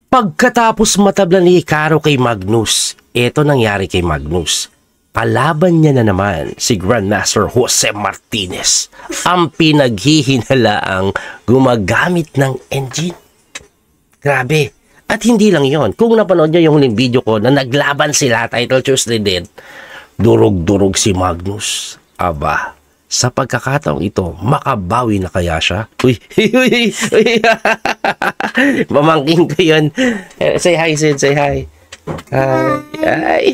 Pagkatapos matablan ni Hikaru kay Magnus, ito nangyari kay Magnus. Kalaban niya na naman si Grandmaster Jose Martinez, ang pinaghihinalaang gumagamit ng engine. Grabe. At hindi lang yon. Kung napanood nyo yung video ko na naglaban sila, Title Tuesday din, durog-durog si Magnus. Aba, sa pagkakataong ito, makabawi na kaya siya? Uy, uy, uy. Mamangking ko yun. Say hi, Sid. Say hi. Hi.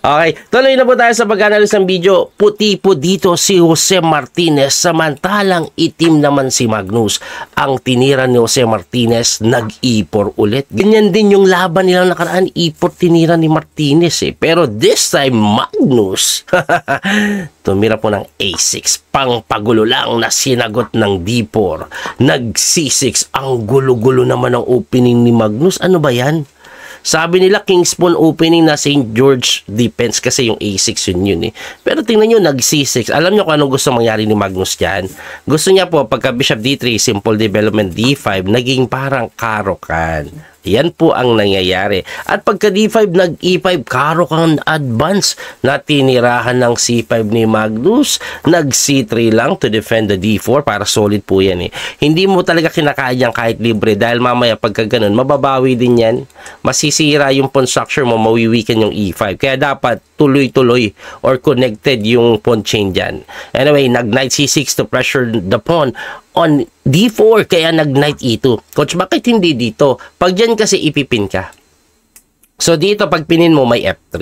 Okay, tuloy na po tayo sa pag-analyze ng video. Puti po dito si Jose Martinez, samantalang itim naman si Magnus. Ang tinira ni Jose Martinez, nag-ipor ulit. Ganyan din yung laban nilang nakaraan, ipor tinira ni Martinez eh. Pero this time, Magnus, tumira po ng A6, pangpagulo lang na sinagot ng D4. Nag-C6, ang gulo-gulo naman ang opening ni Magnus. Ano ba yan? Sabi nila King's Pawn opening na St. George defense kasi yung A6 yun eh. Pero tingnan nyo, nag-C6. Alam nyo kung anong gusto mangyari ni Magnus dyan? Gusto niya po, pagka Bishop D3, simple development D5, naging parang karokan. Yan po ang nangyayari. At pagka D5, nag-E5, karokan advance na tinirahan ng C5 ni Magnus. Nag-C3 lang to defend the D4 para solid po yan eh. Hindi mo talaga kinakaya yan kahit libre dahil mamaya pagka ganun, mababawi din yan. Masisira yung pawn structure mo, mawiwikan yung E5. Kaya dapat tuloy-tuloy or connected yung pawn chain dyan. Anyway, nag-knight C6 to pressure the pawn on D4, kaya nag-knight E2. Coach, bakit hindi dito? Pag dyan kasi ipipin ka. So dito, pag pinin mo, may F3.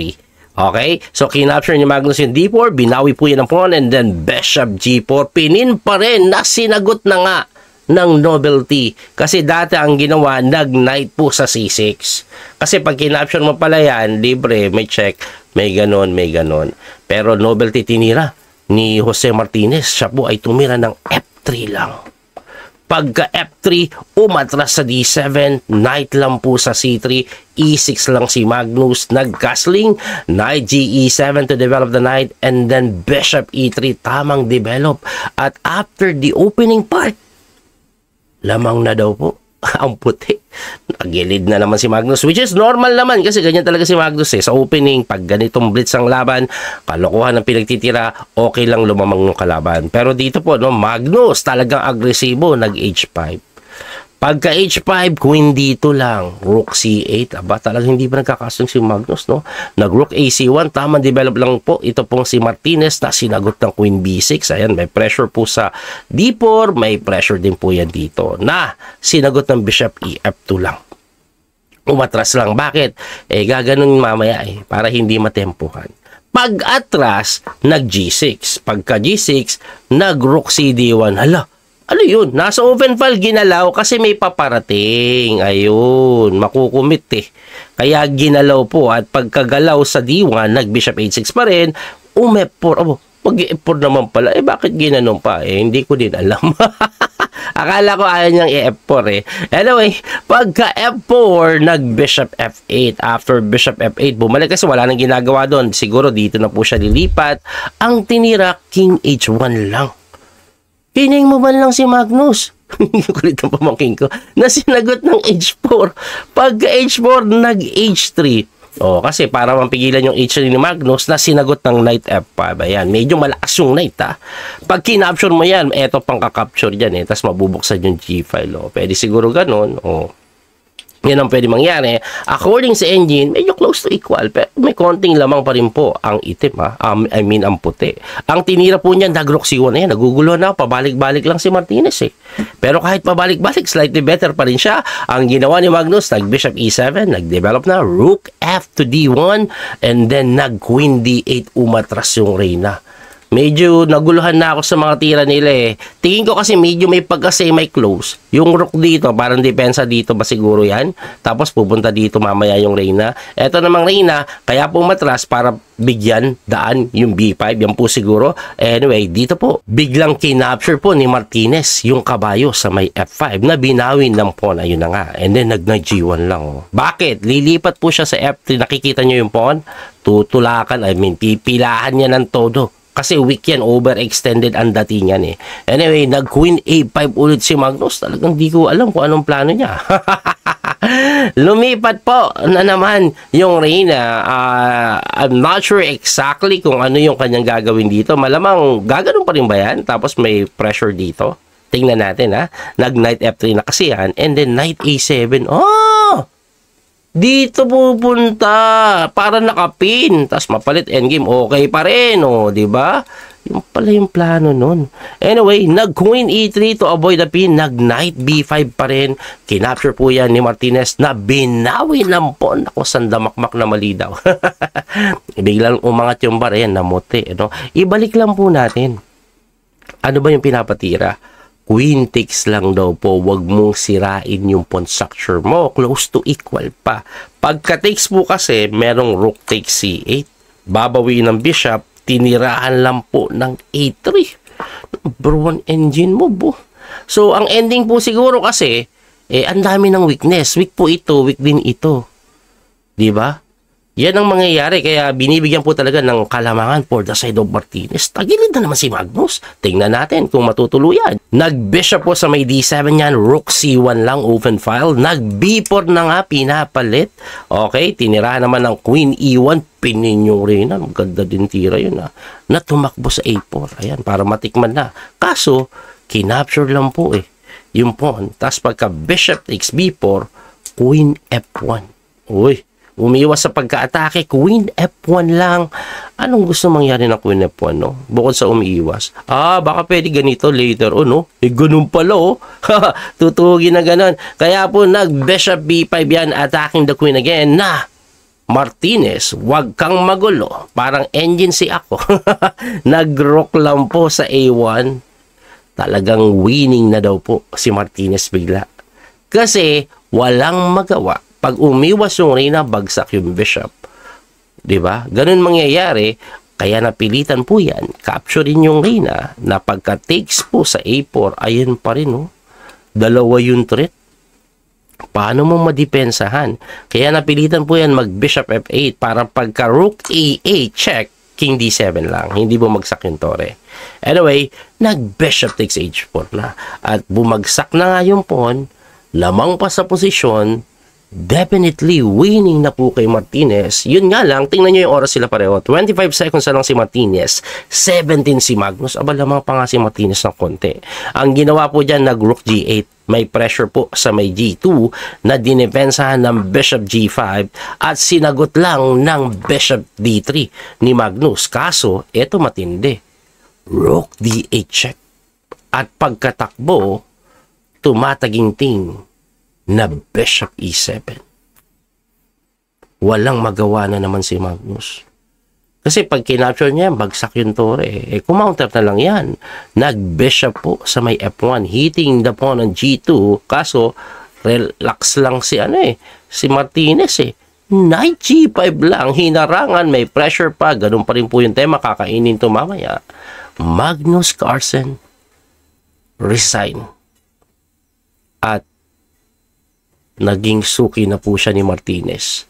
Okay? So kinapture ni Magnus yung D4, binawi po yan ang pawn, and then Bishop G4, pinin pa rin, na sinagot na nga ng nobility. Kasi dati ang ginawa, nag-knight po sa C6. Kasi pag kinapture mo pala yan, libre, may check, may ganon, may ganon. Pero nobility tinira ni Jose Martinez, siya po ay tumira ng F3 lang. Pagka F3, umatras sa D7, knight lang po sa C3, E6 lang si Magnus, nag-castling, knight G7 to develop the knight, and then Bishop E3, tamang develop. At after the opening part, lamang na daw po ang puti. Nagilid na naman si Magnus, which is normal naman kasi ganyan talaga si Magnus eh. Sa opening, pag ganitong blitz ang laban, kalokohan ng pinagtitira, okay lang lumamang ng kalaban. Pero dito po, no, Magnus talagang agresibo, nag-H5. Pagka H5, queen dito lang, rook C8. Aba, talagang hindi pa nagkakasong si Magnus, no? Nag-rook AC1, tamang develop lang po. Ito pong si Martinez na sinagot ng queen B6. Ayan, may pressure po sa D4, may pressure din po yan dito. Na, sinagot ng Bishop EF2 lang. Umatras lang. Bakit? Eh, gaganon mamaya eh, para hindi matempuhan. Pag atras, nag-G6. Pagka G6, nag-rook CD1. Hala, ano yun? Nasa open file ginalaw kasi may paparating. Ayun, makukumit eh. Kaya ginalaw po at pagkagalaw sa D1, nag-Bishop H6 pa rin, umep4. Oh, mag-e4 naman pala. Eh, bakit ginanon pa? Eh, hindi ko din alam. Akala ko ayaw niyang i-F4 eh. Anyway, pagka F4, nag-Bishop F8. After Bishop F8, bumalik kasi wala nang ginagawa doon. Siguro dito na po siya lilipat. Ang tinira, King H1 lang. Pining mo man lang si Magnus. Kulit ang pamangking ko. Na sinagot ng H4. Pagka H4, nag-H3. O, kasi para mampigilan yung H3 ni Magnus na sinagot ng knight F5. Ayan, medyo malakas yung knight ha. Pag kinapture mo yan, eto pang kakapture dyan eh. Tapos mabubuksan yung G-file. O, pwede siguro ganun. O, yan ang pwede mangyari. According sa engine, medyo close to equal. Pero may konting lamang pa rin po ang itim ha. I mean, ang puti. Ang tinira po niya, nag-rook C1 na yan. Nagugulo na. Pabalik-balik lang si Martinez eh. Pero kahit pabalik-balik, slightly better pa rin siya. Ang ginawa ni Magnus, nag-Bishop E7, nag-develop na, Rook F to D1, and then nag-Queen D8, umatras yung Reyna. Medyo naguluhan na ako sa mga tira nila eh. Tingin ko kasi medyo may pagka-semi-close. Yung rook dito, parang depensa dito ba siguro yan? Tapos pupunta dito mamaya yung Reyna. Eto namang Reyna, kaya po matras para bigyan daan yung B5. Yan po siguro. Anyway, dito po, biglang kinapture po ni Martinez yung kabayo sa may F5 na binawin ng pawn. Ayun na nga. And then nag-G1 lang. Oh. Bakit? Lilipat po siya sa F3. Nakikita nyo yung pawn? Tutulakan. I mean, pipilahan niya ng todo. Kasi weak yan, overextended ang datingan eh. Anyway, nag-Queen A5 ulit si Magnus. Talagang di ko alam kung anong plano niya. Lumipat po na naman yung Reyna. I'm not sure exactly kung ano yung kanyang gagawin dito. Malamang gaganoon pa rin ba yan? Tapos may pressure dito. Tingnan natin ha. Nag-knight F3 na kasi yan. And then knight A7. Oh! Dito pupunta. Para nakapin. Tapos mapalit endgame. Okay pa rin. Oh, diba? Yung pala yung plano nun. Anyway, nag-queen E3 to avoid the pin. Nag-knight B5 pa rin. Kinapture po yan ni Martinez na binawi ng pawn. Ako, sandamakmak na mali daw. Biglang umangat yung bar. Ayan, namuti. No? Ibalik lang po natin. Ano ba yung pinapatira? Queen takes lang daw po. Huwag mong sirain yung pawn structure mo. Close to equal pa. Pagka takes po kasi, merong rook takes C8. Babawiin ng bishop. Tinirahan lang po ng A3. Number one engine mo, bo. So, ang ending po siguro kasi, ang dami ng weakness. Weak po ito, weak din ito. Diba? Yan ang mangyayari. Kaya binibigyan po talaga ng kalamangan for the side of Martinez. Tagilid na naman si Magnus. Tingnan natin kung matutuluyan. Nag-bishop po sa may D7 yan. Rook C1 lang, open file. Nag-B4 na nga, pinapalit. Okay, tinirahan naman ng Queen E1. Pinin yung Reyna. Maganda din tira yun ha. Na tumakbo sa A4. Ayan, para matikman na. Kaso, kinapture lang po yung pawn. Tapos pagka bishop takes B4, Queen F1. Uy. Umiwas sa pagka-atake, Queen F1 lang. Anong gusto mangyari ng Queen F1, no? Bukod sa umiiwas. Baka pwede ganito later, no? Ganun pala, Tutugin na ganun. Kaya po, nag-Bishop B5 yan, attacking the Queen again, na Martinez, wag kang magulo. Parang engine si ako. Nag-rock lang po sa A1. Talagang winning na daw po si Martinez bigla. Kasi, walang magawa. Pag umiwas yung Reyna, bagsak yung bishop. Diba? Ganun mangyayari. Kaya napilitan po yan. Capturein yung Reyna na pagka takes po sa A4, ayun pa rin. Dalawa yung threat. Paano mo madepensahan? Kaya napilitan po yan mag-bishop F8 para pagka rook A8 check, king D7 lang. Hindi bumagsak yung tore. Anyway, nag-bishop takes H4 na. At bumagsak na nga yung pawn, lamang pa sa posisyon, definitely winning na po kay Martinez. Yun nga lang, tingnan nyo yung oras sila pareho. 25 seconds na lang si Martinez, 17 si Magnus. Aba, lamang pa nga si Martinez ng konti. Ang ginawa po dyan, nag-rook G8. May pressure po sa may G2 na dinepensahan ng Bishop G5 at sinagot lang ng Bishop D3 ni Magnus. Kaso, eto matindi. Rook D8 check. At pagkatakbo, tumataginting na Bishop E7. Walang magawa na naman si Magnus. Kasi pag kinapture niya, bagsak yung tore. Kumounter na lang yan. Nag-bishop po sa may F1, hitting the pawn on G2. Kaso, relax lang si si Martinez Knight G5 lang, hinarangan, may pressure pa. Ganun pa rin po yung tema, kakainin to mamaya. Magnus Carlsen resign. At naging suki na po siya ni Martinez.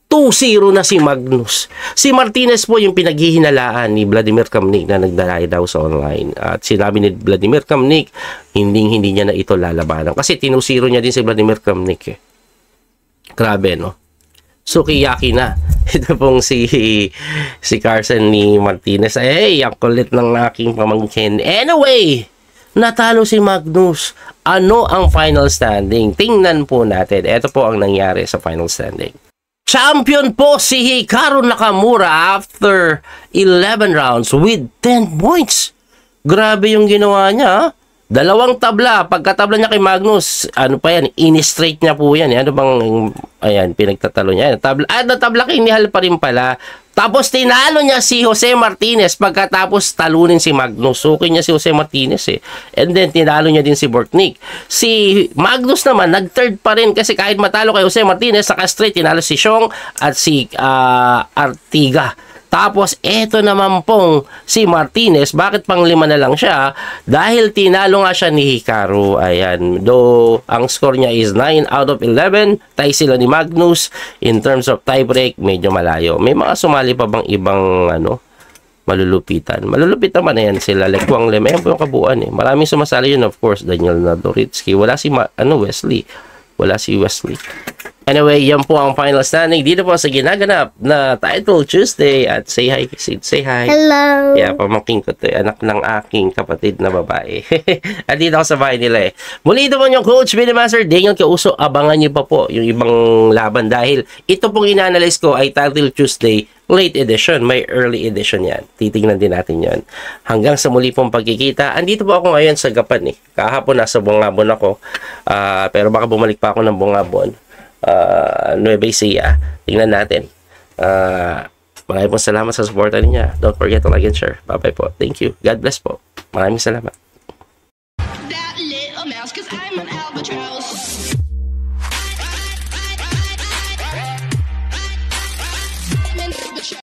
2-0 na si Magnus. Si Martinez po yung pinaghihinalaan ni Vladimir Kamnik na nagdalay daw sa online. At sinabi ni Vladimir Kamnik, hindi niya na ito lalabanan. Kasi 2-0 niya din si Vladimir Kamnik Grabe, no? Sukiyaki na. Ito pong si Carlsen ni Martinez. Ang kulit ng aking pamangkin. Anyway, natalo si Magnus. Ano ang final standing? Tingnan po natin. Ito po ang nangyari sa final standing. Champion po si Hikaru Nakamura after 11 rounds with 10 points. Grabe yung ginawa niya. Dalawang tabla. Pagkatabla niya kay Magnus, ano pa yan? In-straight niya po yan. Ano bang, ayan, pinagtatalo niya. Natabla kay Nihal pa rin pala. Tapos tinalo niya si Jose Martinez pagkatapos talunin si Magnus. Suki niya si Jose Martinez And then tinalo niya din si Bortnik. Si Magnus naman nag-third pa rin kasi kahit matalo kay Jose Martinez, saka straight tinalo si Xiong at si Artiga. Tapos, eto naman pong si Martinez, bakit pang 5 na lang siya? Dahil tinalo nga siya ni Hikaru. Ayan. Though, ang score niya is 9 out of 11. Tie sila ni Magnus. In terms of tiebreak, medyo malayo. May mga sumali pa bang ibang, malulupitan? Malulupit naman na yan sila. Like, Wang Lem. Ayan po yung kabuuan Maraming sumasali yun, of course. Daniel Nadoritsky. Wala si, Wesley. Wala si Wesley. Anyway, yan po ang final standing dito po sa ginaganap na Title Tuesday. At say hi, Sid. Say hi. Hello. Yeah, pamangking ko to. Anak ng aking kapatid na babae. At dito ako sa bahay nila eh. Muli ito po yung Coach Billy Master Daniel Kauso. Abangan nyo pa po yung ibang laban dahil ito pong inanalyze ko ay Title Tuesday late edition. May early edition yan. Titingnan din natin yan. Hanggang sa muli pong pagkikita. Andito po ako ngayon sa Gapan eh. Kahapon nasa Bungabon ako. Pero baka bumalik pa ako ng Bungabon. Nueva Ecija. Tingnan natin. Maraming po salamat sa suporta niya. Don't forget to like and share. Bye-bye po. Thank you. God bless po. Maraming salamat.